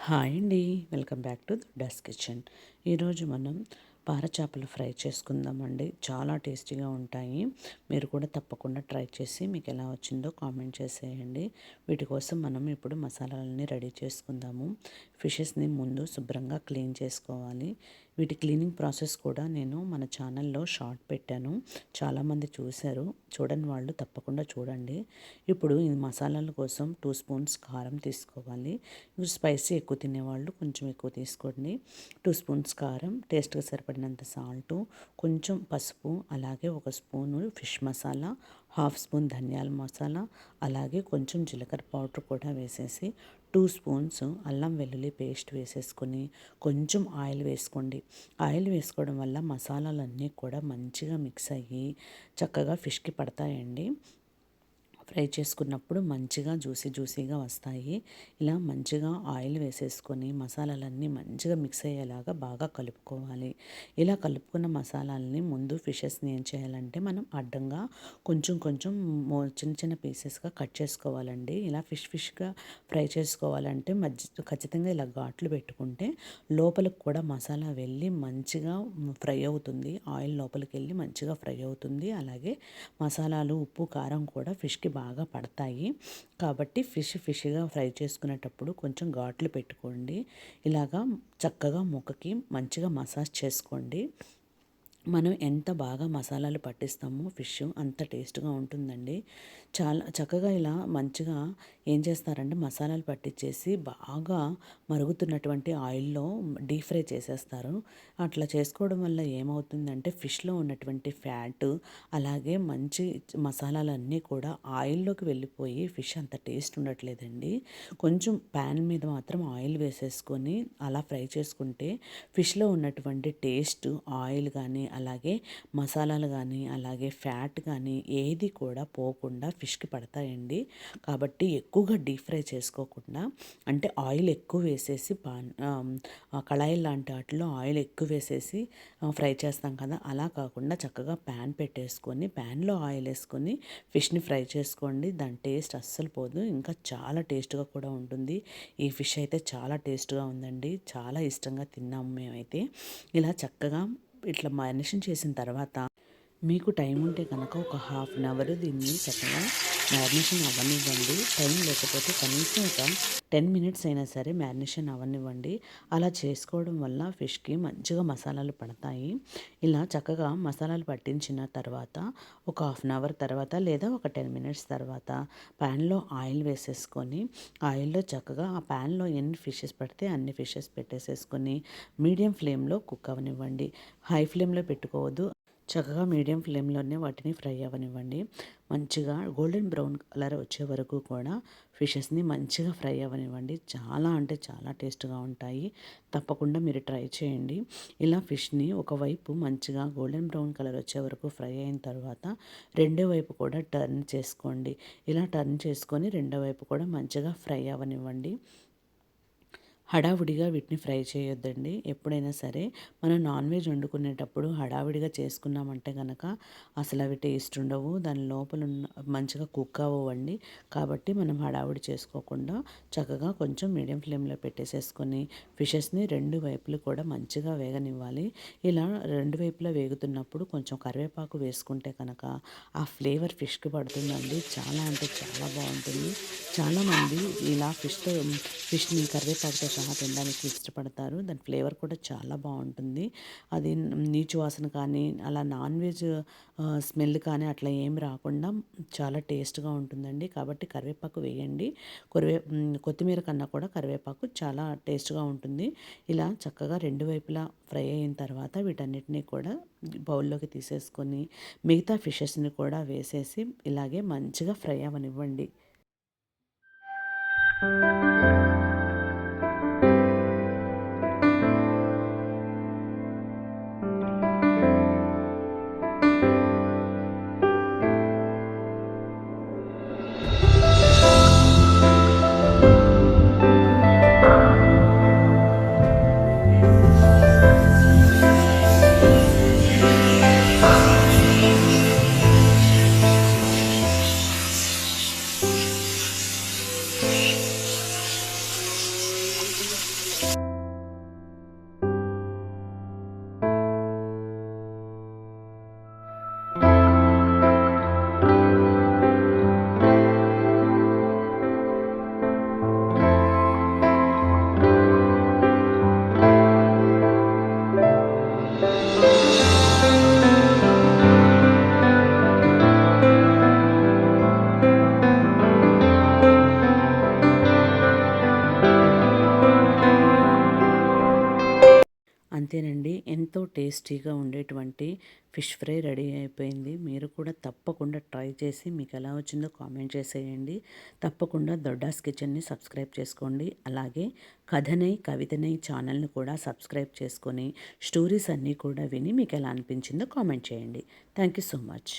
Hi అండి. Welcome back to Dudda's kitchen. ఈరోజు మనం పార చేపలు ఫ్రై చేసుకుందామండి. చాలా టేస్టీగా ఉంటాయి. మీరు కూడా తప్పకుండా ట్రై చేసి మీకు ఎలా వచ్చిందో కామెంట్ చేసేయండి. వీటి కోసం మనం ఇప్పుడు మసాలాలని రెడీ చేసుకుందాము. ఫిషెస్ని ముందు శుభ్రంగా క్లీన్ చేసుకోవాలి. వీటి క్లీనింగ్ ప్రాసెస్ కూడా నేను మన ఛానల్లో షార్ట్ పెట్టాను. చాలామంది చూశారు. చూడని వాళ్ళు తప్పకుండా చూడండి. ఇప్పుడు ఈ మసాలాల కోసం 2 స్పూన్స్ కారం తీసుకోవాలి. ఇప్పుడు స్పైసీ ఎక్కువ తినేవాళ్ళు కొంచెం ఎక్కువ తీసుకోండి. 2 స్పూన్స్ కారం, టేస్ట్గా సరిపడినంత సాల్టు, కొంచెం పసుపు, అలాగే 1 స్పూను ఫిష్ మసాలా, 1/2 స్పూన్ ధనియాల మసాలా, అలాగే కొంచెం జీలకర్ర పౌడర్ కూడా వేసేసి 2 స్పూన్స్ అల్లం వెల్లుల్లి పేస్ట్ వేసేసుకొని కొంచెం ఆయిల్ వేసుకోండి. ఆయిల్ వేసుకోవడం వల్ల మసాలాలన్నీ కూడా మంచిగా మిక్స్ అయ్యి చక్కగా ఫిష్కి పడతాయండి. ఫ్రై చేసుకున్నప్పుడు మంచిగా జ్యూసీగా వస్తాయి. ఇలా మంచిగా ఆయిల్ వేసేసుకొని మసాలాలన్నీ మంచిగా మిక్స్ అయ్యేలాగా బాగా కలుపుకోవాలి. ఇలా కలుపుకున్న మసాలాలని ముందు ఫిషెస్ని ఏం చేయాలంటే మనం అడ్డంగా కొంచెం చిన్న చిన్న పీసెస్గా కట్ చేసుకోవాలండి. ఇలా ఫిష్గా ఫ్రై చేసుకోవాలంటే ఖచ్చితంగా ఇలా ఘాట్లు పెట్టుకుంటే లోపలికి కూడా మసాలా వెళ్ళి మంచిగా ఫ్రై అవుతుంది. ఆయిల్ లోపలికి వెళ్ళి మంచిగా ఫ్రై అవుతుంది. అలాగే మసాలాలు, ఉప్పు, కారం కూడా ఫిష్కి బాగా పడతాయి. కాబట్టి ఫిష్గా ఫ్రై చేసుకునేటప్పుడు కొంచెం ఘాట్లు పెట్టుకోండి. ఇలాగా చక్కగా ముక్కకి మంచిగా మసాజ్ చేసుకోండి. మనం ఎంత బాగా మసాలాలు పట్టిస్తామో ఫిష్ అంత టేస్ట్గా ఉంటుందండి. చాలా చక్కగా ఇలా మంచిగా ఏం చేస్తారంటే మసాలాలు పట్టించేసి బాగా మరుగుతున్నటువంటి ఆయిల్లో డీప్ ఫ్రై చేసేస్తారు. అట్లా చేసుకోవడం వల్ల ఏమవుతుందంటే ఫిష్లో ఉన్నటువంటి ఫ్యాట్ అలాగే మంచి మసాలాలన్నీ కూడా ఆయిల్లోకి వెళ్ళిపోయి ఫిష్ అంత టేస్ట్ ఉండట్లేదండి. కొంచెం ప్యాన్ మీద మాత్రం ఆయిల్ వేసేసుకొని అలా ఫ్రై చేసుకుంటే ఫిష్లో ఉన్నటువంటి టేస్ట్, ఆయిల్ కానీ అలాగే మసాలాలు కానీ అలాగే ఫ్యాట్ కానీ ఏది కూడా పోకుండా ఫిష్కి పడతాయండి. కాబట్టి ఎక్కువగా డీప్ ఫ్రై చేసుకోకుండా, అంటే ఆయిల్ ఎక్కువ వేసేసి కళాయి లాంటి వాటిలో ఆయిల్ ఎక్కువ వేసేసి ఫ్రై చేస్తాం కదా, అలా కాకుండా చక్కగా ప్యాన్ పెట్టేసుకొని ప్యాన్లో ఆయిల్ వేసుకొని ఫిష్ని ఫ్రై చేసుకోండి. దాని టేస్ట్ అస్సలు పోదు, ఇంకా చాలా టేస్ట్గా కూడా ఉంటుంది. ఈ ఫిష్ అయితే చాలా టేస్ట్గా ఉందండి. చాలా ఇష్టంగా తిన్నాము మేమైతే. ఇలా చక్కగా ఇట్లా మ్యారినేషన్ చేసిన తర్వాత మీకు టైం ఉంటే కనుక ఒక 1/2 అవర్ దీన్ని చక్కగా మ్యారినేషన్ అవ్వనివ్వండి. టైం లేకపోతే కనీసం ఒక 10 మినిట్స్ అయినా సరే మ్యారినేషన్ అవ్వనివ్వండి. అలా చేసుకోవడం వల్ల ఫిష్కి మంచిగా మసాలాలు పడతాయి. ఇలా చక్కగా మసాలాలు పట్టించిన తర్వాత ఒక 1/2 అవర్ తర్వాత లేదా ఒక 10 మినిట్స్ తర్వాత ప్యాన్లో ఆయిల్ వేసేసుకొని ఆయిల్లో చక్కగా ఆ ప్యాన్లో ఎన్ని ఫిషెస్ పడితే అన్ని ఫిషెస్ పెట్టేసేసుకొని మీడియం ఫ్లేమ్లో కుక్ అవ్వనివ్వండి. హై ఫ్లేమ్లో పెట్టుకోవద్దు. చక్కగా మీడియం ఫ్లేమ్లోనే వాటిని ఫ్రై అవ్వనివ్వండి. మంచిగా గోల్డెన్ బ్రౌన్ కలర్ వచ్చే వరకు కూడా ఫిషెస్ని మంచిగా ఫ్రై అవ్వనివ్వండి. చాలా అంటే చాలా టేస్ట్గా ఉంటాయి. తప్పకుండా మీరు ట్రై చేయండి. ఇలా ఫిష్ని ఒకవైపు మంచిగా గోల్డెన్ బ్రౌన్ కలర్ వచ్చే వరకు ఫ్రై అయిన తర్వాత రెండో వైపు కూడా టర్న్ చేసుకోండి. ఇలా టర్న్ చేసుకొని రెండో వైపు కూడా మంచిగా ఫ్రై అవ్వనివ్వండి. హడావుడిగా వీటిని ఫ్రై చేయొద్దండి. ఎప్పుడైనా సరే మనం నాన్ వెజ్ వండుకునేటప్పుడు హడావుడిగా చేసుకున్నామంటే కనుక అసలు అవి టేస్ట్ ఉండవు. దాని లోపల మంచిగా కుక్ అవ్వండి. కాబట్టి మనం హడావుడి చేసుకోకుండా చక్కగా కొంచెం మీడియం ఫ్లేమ్లో పెట్టేసేసుకొని ఫిషెస్ని రెండు వైపులు కూడా మంచిగా వేగనివ్వాలి. ఇలా రెండు వైపులా వేగుతున్నప్పుడు కొంచెం కరివేపాకు వేసుకుంటే కనుక ఆ ఫ్లేవర్ ఫిష్కి పడుతుందండి. చాలా అంటే చాలా బాగుంటుంది. చాలామంది ఇలా ఫిష్ని కరివేపాకుతో సహా తినడానికి ఇష్టపడతారు. దాని ఫ్లేవర్ కూడా చాలా బాగుంటుంది. అది నీచు వాసన కానీ అలా నాన్ వెజ్ స్మెల్ కానీ అట్లా ఏం రాకుండా చాలా టేస్ట్గా ఉంటుందండి. కాబట్టి కరివేపాకు వేయండి. కొత్తిమీర కన్నా కూడా కరివేపాకు చాలా టేస్ట్గా ఉంటుంది. ఇలా చక్కగా రెండు వైపులా ఫ్రై అయిన తర్వాత వీటన్నిటిని కూడా బౌల్లోకి తీసేసుకొని మిగతా ఫిషెస్ని కూడా వేసేసి ఇలాగే మంచిగా ఫ్రై అవ్వనివ్వండి. అంతేనండి, ఎంతో టేస్టీగా ఉండేటువంటి ఫిష్ ఫ్రై రెడీ అయిపోయింది. మీరు కూడా తప్పకుండా ట్రై చేసి మీకు ఎలా వచ్చిందో కామెంట్ చేసేయండి. తప్పకుండా దొడ్డాస్ కిచెన్ని సబ్స్క్రైబ్ చేసుకోండి. అలాగే కథనై కవితనై ఛానల్ని కూడా సబ్స్క్రైబ్ చేసుకొని స్టోరీస్ అన్నీ కూడా విని మీకు ఎలా అనిపించిందో కామెంట్ చేయండి. Thank you so much.